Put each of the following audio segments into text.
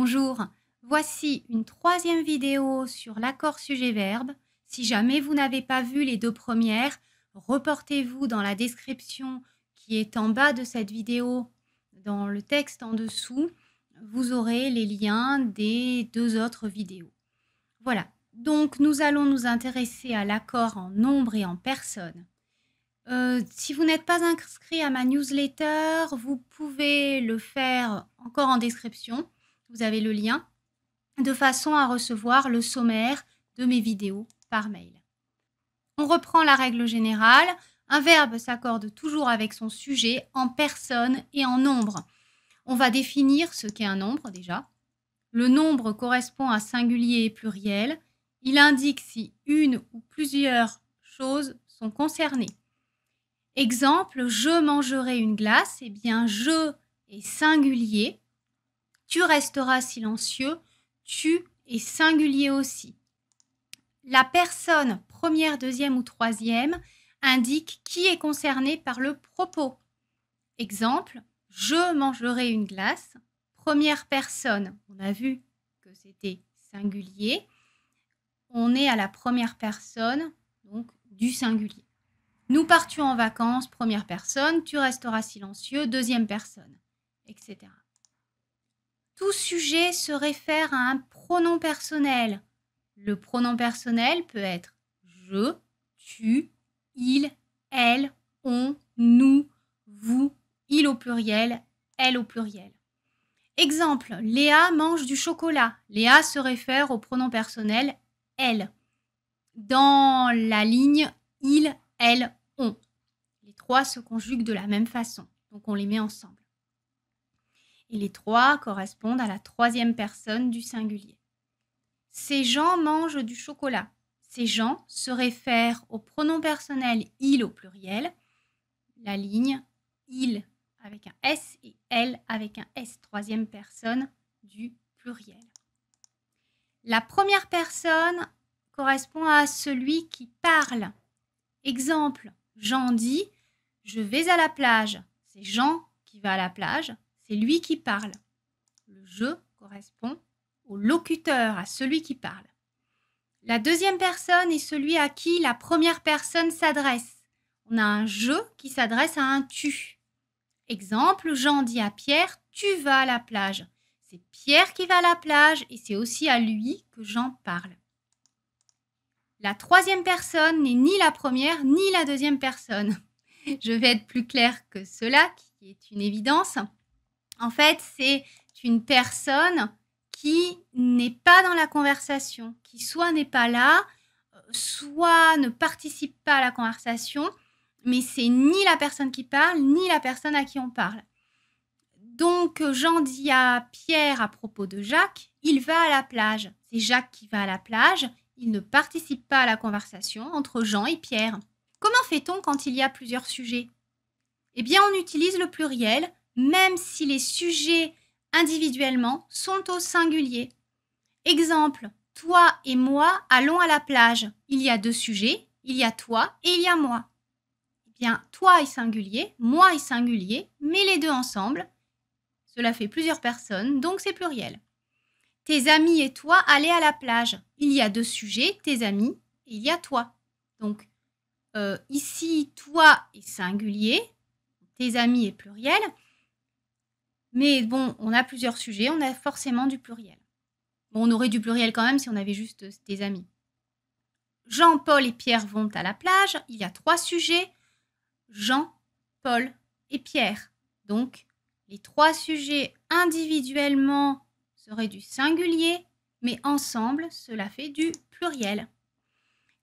Bonjour, voici une troisième vidéo sur l'accord sujet-verbe. Si jamais vous n'avez pas vu les deux premières, reportez-vous dans la description qui est en bas de cette vidéo, dans le texte en dessous. Vous aurez les liens des deux autres vidéos. Voilà, donc nous allons nous intéresser à l'accord en nombre et en personne. Si vous n'êtes pas inscrit à ma newsletter, vous pouvez le faire encore en description. Vous avez le lien de façon à recevoir le sommaire de mes vidéos par mail. On reprend la règle générale. Un verbe s'accorde toujours avec son sujet en personne et en nombre. On va définir ce qu'est un nombre déjà. Le nombre correspond à singulier et pluriel. Il indique si une ou plusieurs choses sont concernées. Exemple, je mangerai une glace. Eh bien, je est singulier. Tu resteras silencieux. Tu est singulier aussi. La personne première, deuxième ou troisième indique qui est concerné par le propos. Exemple, je mangerai une glace. Première personne, on a vu que c'était singulier. On est à la première personne, donc du singulier. Nous partions en vacances, première personne, tu resteras silencieux, deuxième personne, etc. Tout sujet se réfère à un pronom personnel. Le pronom personnel peut être je, tu, il, elle, on, nous, vous, il au pluriel, elle au pluriel. Exemple, Léa mange du chocolat. Léa se réfère au pronom personnel elle. Dans la ligne il, elle, on. Les trois se conjuguent de la même façon, donc on les met ensemble. Et les trois correspondent à la troisième personne du singulier. Ces gens mangent du chocolat. Ces gens se réfèrent au pronom personnel il au pluriel, la ligne il avec un S et elle avec un S, troisième personne du pluriel. La première personne correspond à celui qui parle. Exemple, Jean dit « Je vais à la plage ». C'est Jean qui va à la plage, c'est lui qui parle. Le « je » correspond au locuteur, à celui qui parle. La deuxième personne est celui à qui la première personne s'adresse. On a un « je » qui s'adresse à un « tu ». Exemple, Jean dit à Pierre « Tu vas à la plage ». C'est Pierre qui va à la plage et c'est aussi à lui que Jean parle. La troisième personne n'est ni la première ni la deuxième personne. Je vais être plus claire que cela, qui est une évidence. En fait, c'est une personne qui n'est pas dans la conversation, qui soit n'est pas là, soit ne participe pas à la conversation, mais c'est ni la personne qui parle, ni la personne à qui on parle. Donc, Jean dit à Pierre à propos de Jacques, il va à la plage. C'est Jacques qui va à la plage, il ne participe pas à la conversation entre Jean et Pierre. Comment fait-on quand il y a plusieurs sujets? Eh bien, on utilise le pluriel, même si les sujets individuellement sont au singulier. Exemple, toi et moi allons à la plage. Il y a deux sujets, il y a toi et il y a moi. Eh bien, toi est singulier, moi est singulier, mais les deux ensemble, cela fait plusieurs personnes, donc c'est pluriel. Tes amis et toi allez à la plage. Il y a deux sujets, tes amis et il y a toi. Donc, ici, toi est singulier, tes amis est pluriel. Mais bon, on a plusieurs sujets, on a forcément du pluriel. Bon, on aurait du pluriel quand même si on avait juste tes amis. Jean, Paul et Pierre vont à la plage. Il y a trois sujets. Jean, Paul et Pierre. Donc, les trois sujets individuellement seraient du singulier, mais ensemble, cela fait du pluriel.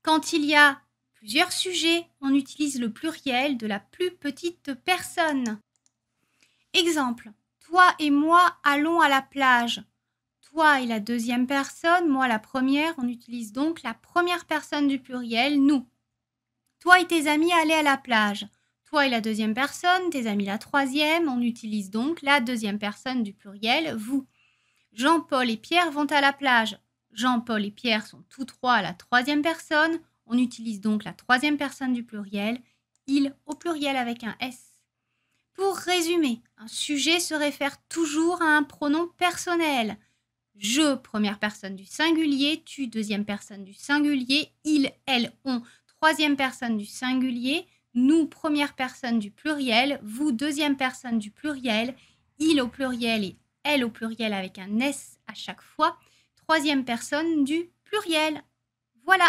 Quand il y a plusieurs sujets, on utilise le pluriel de la plus petite personne. Exemple, toi et moi allons à la plage. Toi est la deuxième personne, moi la première, on utilise donc la première personne du pluriel, nous. Toi et tes amis allez à la plage. Toi est la deuxième personne, tes amis la troisième, on utilise donc la deuxième personne du pluriel, vous. Jean, Paul et Pierre vont à la plage. Jean, Paul et Pierre sont tous trois à la troisième personne, on utilise donc la troisième personne du pluriel, il au pluriel avec un S. Pour résumer, un sujet se réfère toujours à un pronom personnel. Je, première personne du singulier, tu, deuxième personne du singulier, il, elle, on, troisième personne du singulier, nous, première personne du pluriel, vous, deuxième personne du pluriel, il au pluriel et elle au pluriel avec un S à chaque fois, troisième personne du pluriel. Voilà.